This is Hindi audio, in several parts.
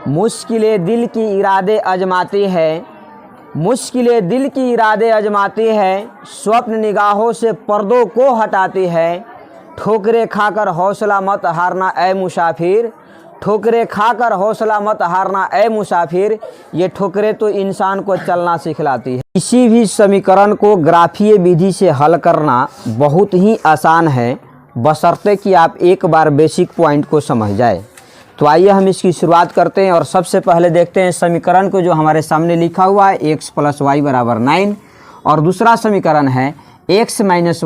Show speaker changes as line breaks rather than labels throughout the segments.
मुश्किलें दिल की इरादे आजमाती है, मुश्किलें दिल की इरादे आजमाती है, स्वप्न निगाहों से पर्दों को हटाती है। ठोकरें खाकर हौसला मत हारना ए मुसाफिर, ठोकरें खाकर हौसला मत हारना ए मुसाफिर। ये ठोकरें तो इंसान को चलना सिखलाती है। किसी भी समीकरण को ग्राफीय विधि से हल करना बहुत ही आसान है, बशर्ते कि आप एक बार बेसिक पॉइंट को समझ जाए। तो आइए हम इसकी शुरुआत करते हैं और सबसे पहले देखते हैं समीकरण को जो हमारे सामने लिखा हुआ है x + y = 9 और दूसरा समीकरण है x - y =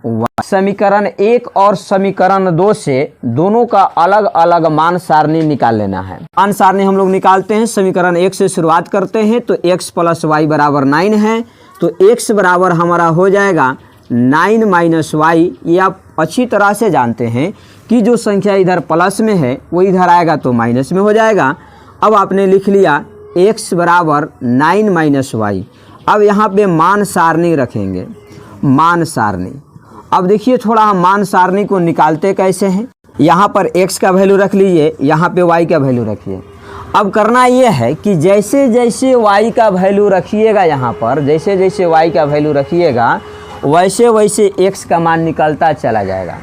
1। समीकरण 1 और समीकरण 2 से दोनों का अलग अलग मान सारणी निकाल लेना है। मान सारणी हम लोग निकालते हैं। समीकरण 1 से शुरुआत करते हैं तो x + y = 9 है, तो x बराबर हमारा हो जाएगा 9 - y। ये आप अच्छी तरह से जानते हैं कि जो संख्या इधर प्लस में है वो इधर आएगा तो माइनस में हो जाएगा। अब आपने लिख लिया x बराबर 9 - y। अब यहाँ पे मान सारणी रखेंगे, मान सारणी। अब देखिए थोड़ा हम मान सारणी को निकालते कैसे हैं। यहाँ पर x का वैल्यू रख लीजिए, यहाँ पे y का वैल्यू रखिए। अब करना ये है कि जैसे जैसे y का वैल्यू रखिएगा, यहाँ पर जैसे जैसे y का वैल्यू रखिएगा वैसे वैसे x का मान निकलता चला जाएगा।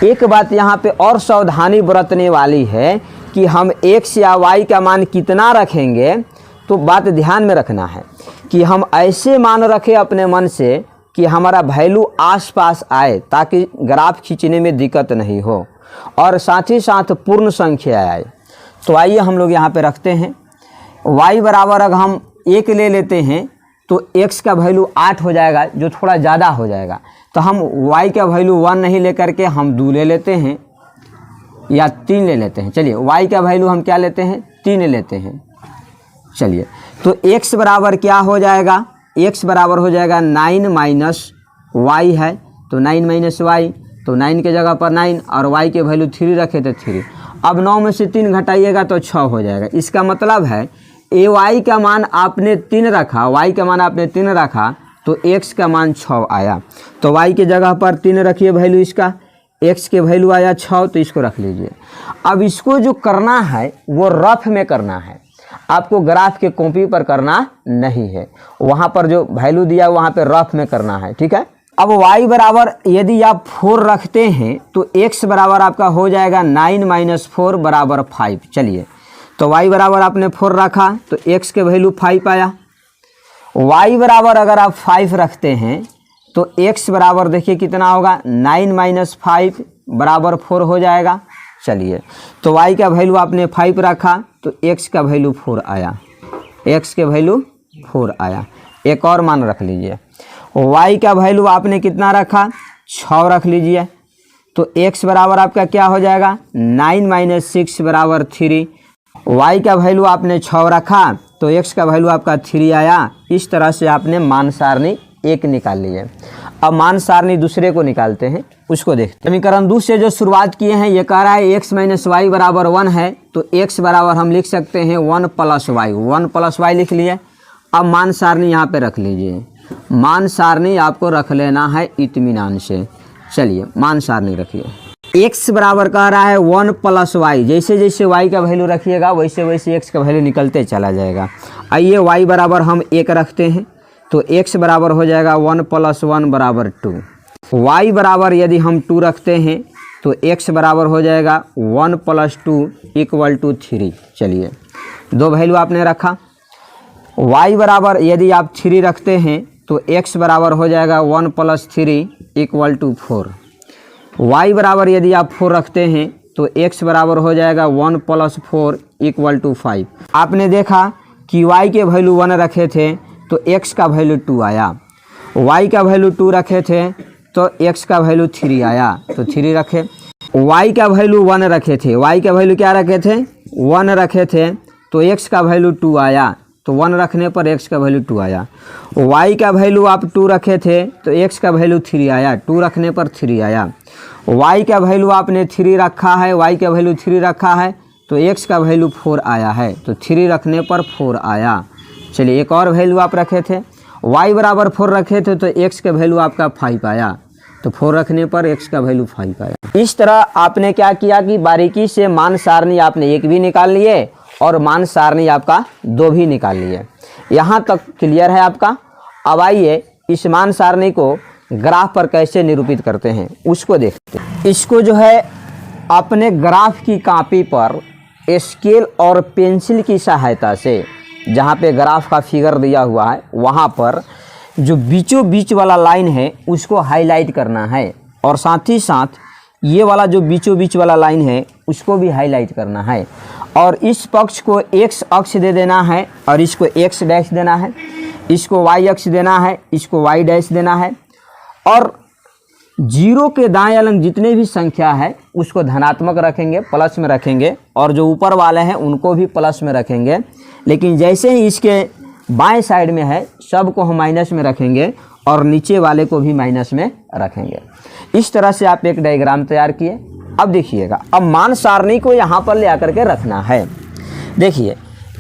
एक बात यहाँ पे और सावधानी बरतने वाली है कि हम x या y का मान कितना रखेंगे, तो बात ध्यान में रखना है कि हम ऐसे मान रखें अपने मन से कि हमारा वैल्यू आसपास आए, ताकि ग्राफ खींचने में दिक्कत नहीं हो और साथ ही साथ पूर्ण संख्या आए। तो आइए हम लोग यहाँ पे रखते हैं y बराबर अगर हम 1 ले लेते हैं तो x का वैल्यू 8 हो जाएगा, जो थोड़ा ज़्यादा हो जाएगा। तो हम y का वैल्यू 1 नहीं लेकर के हम 2 ले लेते हैं या 3 ले लेते हैं। चलिए y का वैल्यू हम क्या लेते हैं, 3 लेते हैं। चलिए तो x बराबर क्या हो जाएगा, x बराबर हो जाएगा 9 - y है, तो 9 - y, तो 9 के जगह पर 9 और y के वैल्यू 3 रखे थे 3। अब 9 में से 3 घटाइएगा तो 6 हो जाएगा। इसका मतलब है y का मान आपने 3 रखा, y का मान आपने 3 रखा तो x का मान 6 आया। तो y के जगह पर 3 रखिए वैल्यू इसका, x के वैल्यू आया 6, तो इसको रख लीजिए। अब इसको जो करना है वो रफ में करना है, आपको ग्राफ के कॉपी पर करना नहीं है। वहाँ पर जो वैल्यू दिया वहाँ पे रफ में करना है, ठीक है। अब y बराबर यदि आप 4 रखते हैं तो x बराबर आपका हो जाएगा 9 - 4 = 5। चलिए तो y बराबर आपने 4 रखा तो x के वैल्यू 5 आया। y बराबर अगर आप 5 रखते हैं तो x बराबर देखिए कितना होगा, 9 - 5 = 4 हो जाएगा। चलिए तो y का वैल्यू आपने 5 रखा तो x का वैल्यू 4 आया, x के वैल्यू 4 आया। एक और मान रख लीजिए, y का वैल्यू आपने कितना रखा, 6 रख लीजिए। तो x बराबर आपका क्या हो जाएगा, 9 - 6 = 3। y का वैल्यू आपने 6 रखा तो x का वैल्यू आपका 3 आया। इस तरह से आपने मान सारणी 1 निकाल ली है। अब मान सारणी दूसरे को निकालते हैं, उसको देखते हैं। समीकरण 2 से जो शुरुआत किए हैं, ये कह रहा है x - y = 1 है, तो x बराबर हम लिख सकते हैं 1 + y, 1 + y लिख लिए। अब मान सारणी यहाँ पे रख लीजिए, मान सारणी आपको रख लेना है इत्मीनान से। चलिए मान सारणी रखिए। x बराबर कह रहा है 1 + y, जैसे जैसे y का वैल्यू रखिएगा वैसे वैसे x का वैल्यू निकलते चला जाएगा। आइए y बराबर हम 1 रखते हैं तो x बराबर हो जाएगा 1 + 1 = 2। y बराबर यदि हम 2 रखते हैं तो x बराबर हो जाएगा 1 + 2 = 3। चलिए 2 वैल्यू आपने रखा। y बराबर यदि आप 3 रखते हैं तो x बराबर हो जाएगा 1 + 3 = 4। y बराबर यदि आप 4 रखते हैं तो x बराबर हो जाएगा 1 + 4 = 5। आपने देखा कि y के वैल्यू 1 रखे थे तो x का वैल्यू 2 आया, y का वैल्यू 2 रखे थे तो x का वैल्यू 3 आया, तो 3 रखे। y का वैल्यू 1 रखे थे, y का वैल्यू क्या रखे थे, 1 रखे थे तो x का वैल्यू 2 आया, तो 1 रखने पर x का वैल्यू 2 आया। y का वैल्यू आप 2 रखे थे तो x का वैल्यू 3 आया, 2 रखने पर 3 आया। y का वैल्यू आपने 3 रखा है, y का वैल्यू 3 रखा है तो x का वैल्यू 4 आया है, तो 3 रखने पर 4 आया। चलिए एक और वैल्यू आप रखे थे, y बराबर 4 रखे थे तो x का वैल्यू आपका 5 आया, तो 4 रखने पर x का वैल्यू 5 आया। इस तरह आपने क्या किया कि बारीकी से मान सारणी आपने 1 भी निकाल लिए और मान सारणी आपका 2 भी निकाल लिए। यहाँ तक क्लियर है आपका। अब आइए इस मान सारणी को ग्राफ पर कैसे निरूपित करते हैं उसको देखते हैं। इसको जो है अपने ग्राफ की कॉपी पर स्केल और पेंसिल की सहायता से, जहाँ पे ग्राफ का फिगर दिया हुआ है वहाँ पर जो बीचों बीच वाला लाइन है उसको हाईलाइट करना है, और साथ ही साथ ये वाला जो बीचों बीच वाला लाइन है उसको भी हाईलाइट करना है। और इस पक्ष को x अक्ष दे देना है और इसको x डैश देना है, इसको y अक्ष देना है, इसको y डैश देना है, और 0 के दाएं अलग जितने भी संख्या है उसको धनात्मक रखेंगे, प्लस में रखेंगे, और जो ऊपर वाले हैं उनको भी प्लस में रखेंगे। लेकिन जैसे ही इसके बाएं साइड में है सबको हम माइनस में रखेंगे और नीचे वाले को भी माइनस में रखेंगे। इस तरह से आप एक डायग्राम तैयार किए। अब देखिएगा, अब मान सारणी को यहाँ पर ले आकर के रखना है। देखिए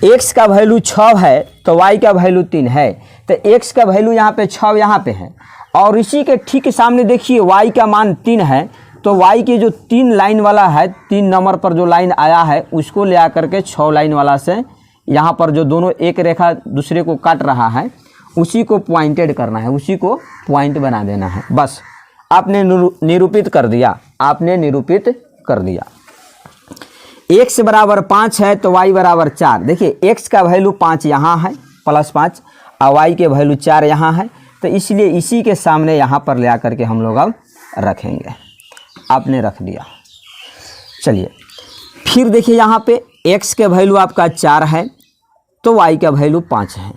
x का वैल्यू 6 है तो y का वैल्यू 3 है, तो x का वैल्यू यहाँ पे 6 यहाँ पे है, और इसी के ठीक सामने देखिए y का मान 3 है, तो y के जो 3 लाइन वाला है, 3 नंबर पर जो लाइन आया है उसको ले आकर के 6 लाइन वाला से यहाँ पर जो दोनों एक रेखा दूसरे को काट रहा है उसी को पॉइंटेड करना है, उसी को पॉइंट बना देना है। बस आपने निरूपित कर दिया, आपने निरूपित कर दिया। x बराबर 5 है तो y बराबर 4। देखिए x का वैल्यू 5 यहाँ है +5 और y के वैल्यू 4 यहाँ है, तो इसलिए इसी के सामने यहाँ पर ले आकर के हम लोग अब रखेंगे। आपने रख दिया। चलिए फिर देखिए यहाँ पे x के वैल्यू आपका 4 है तो y का वैल्यू 5 है,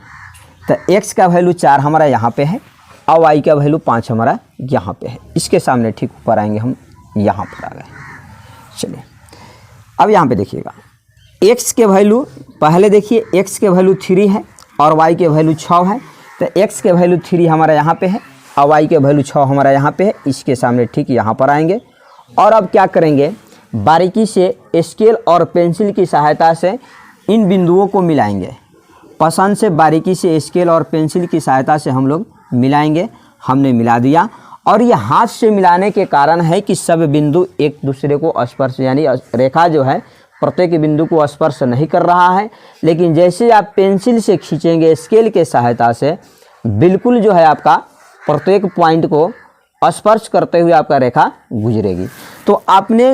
तो x का वैल्यू 4 हमारा यहाँ पे है और y का वैल्यू 5 हमारा यहाँ पे है। इसके सामने ठीक ऊपर आएंगे, हम यहाँ पर आ गए। चलिए अब यहाँ पे देखिएगा x के वैल्यू, पहले देखिए x के वैल्यू 3 है और y के वैल्यू 6 है, तो x के वैल्यू 3 हमारा यहाँ पे है और y के वैल्यू 6 हमारा यहाँ पे है। इसके सामने ठीक यहाँ पर आएंगे और अब क्या करेंगे, बारीकी से स्केल और पेंसिल की सहायता से इन बिंदुओं को मिलाएंगे। पसंद से बारीकी से स्केल और पेंसिल की सहायता से हम लोग मिलाएंगे। हमने मिला दिया, और ये हाथ से मिलाने के कारण है कि सब बिंदु एक दूसरे को स्पर्श, यानी रेखा जो है प्रत्येक बिंदु को स्पर्श नहीं कर रहा है। लेकिन जैसे आप पेंसिल से खींचेंगे स्केल के सहायता से, बिल्कुल जो है आपका प्रत्येक पॉइंट को स्पर्श करते हुए आपका रेखा गुजरेगी। तो आपने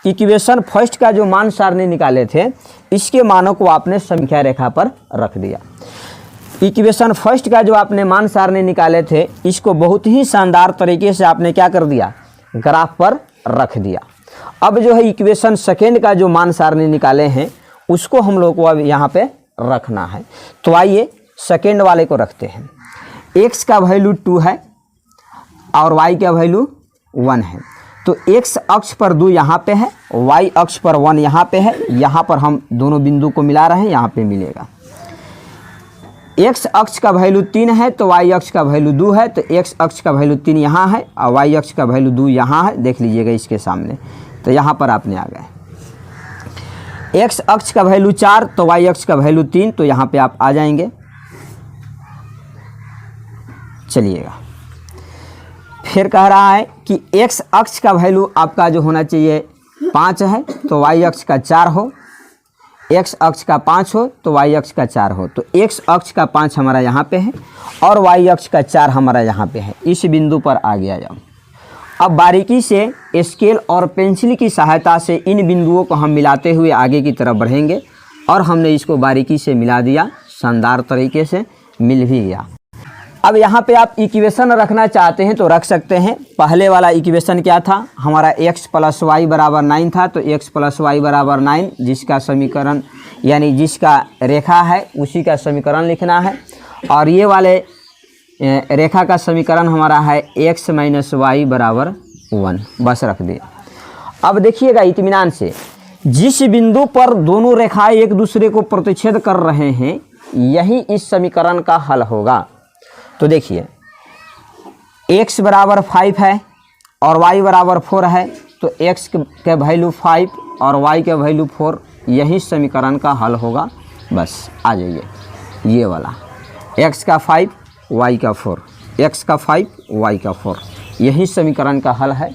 इक्वेशन फर्स्ट का जो मान सारणी निकाले थे, इसके मानों को आपने संख्या रेखा पर रख दिया। इक्वेशन फर्स्ट का जो आपने मान सारणी निकाले थे, इसको बहुत ही शानदार तरीके से आपने क्या कर दिया, ग्राफ पर रख दिया। अब जो है इक्वेशन सेकेंड का जो मान सारणी निकाले हैं उसको हम लोग को अब यहाँ पे रखना है। तो आइए सेकेंड वाले को रखते हैं। x का वैल्यू 2 है और y का वैल्यू 1 है, तो x अक्ष पर 2 यहाँ पे है, y अक्ष पर 1 यहाँ पे है। यहाँ पर हम दोनों बिंदु को मिला रहे हैं, यहाँ पे मिलेगा। x अक्ष का वैल्यू 3 है तो y अक्ष का वैल्यू 2 है, तो x अक्ष का वैल्यू 3 यहाँ है और y अक्ष का वैल्यू 2 यहाँ है। देख लीजिएगा इसके सामने, तो यहाँ पर आपने आ गए। x अक्ष का वैल्यू 4 तो y अक्ष का वैल्यू 3, तो यहाँ पे आप आ जाएंगे। चलिएगा फिर कह रहा है कि x अक्ष का वैल्यू आपका जो होना चाहिए 5 है तो y अक्ष का 4 हो, x अक्ष का 5 हो तो y अक्ष का 4 हो। तो x अक्ष का 5 हमारा यहाँ पे है और y अक्ष का 4 हमारा यहाँ पे है। इस बिंदु पर आ गया जाओ। अब बारीकी से स्केल और पेंसिल की सहायता से इन बिंदुओं को हम मिलाते हुए आगे की तरफ बढ़ेंगे, और हमने इसको बारीकी से मिला दिया, शानदार तरीके से मिल भी गया। अब यहाँ पे आप इक्वेशन रखना चाहते हैं तो रख सकते हैं। पहले वाला इक्वेशन क्या था हमारा, x + y बराबर 9 था, तो x + y बराबर 9, जिसका समीकरण यानी जिसका रेखा है उसी का समीकरण लिखना है। और ये वाले रेखा का समीकरण हमारा है x - y बराबर 1, बस रख दिया। अब देखिएगा इत्मीनान से, जिस बिंदु पर दोनों रेखाएं एक दूसरे को प्रतिच्छेद कर रहे हैं यही इस समीकरण का हल होगा। तो देखिए x बराबर 5 है और y बराबर 4 है, तो x के वैल्यू 5 और y के वैल्यू 4, यही समीकरण का हल होगा। बस आ जाइए, ये वाला x का 5 y का 4, x का 5 y का 4, यही समीकरण का हल है।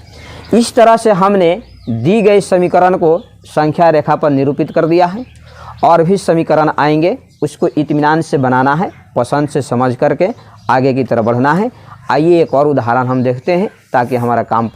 इस तरह से हमने दी गई समीकरण को संख्या रेखा पर निरूपित कर दिया है। और भी समीकरण आएंगे, उसको इत्मीनान से बनाना है, पसंद से समझ करके आगे की तरफ बढ़ना है। आइए एक और उदाहरण हम देखते हैं ताकि हमारा काम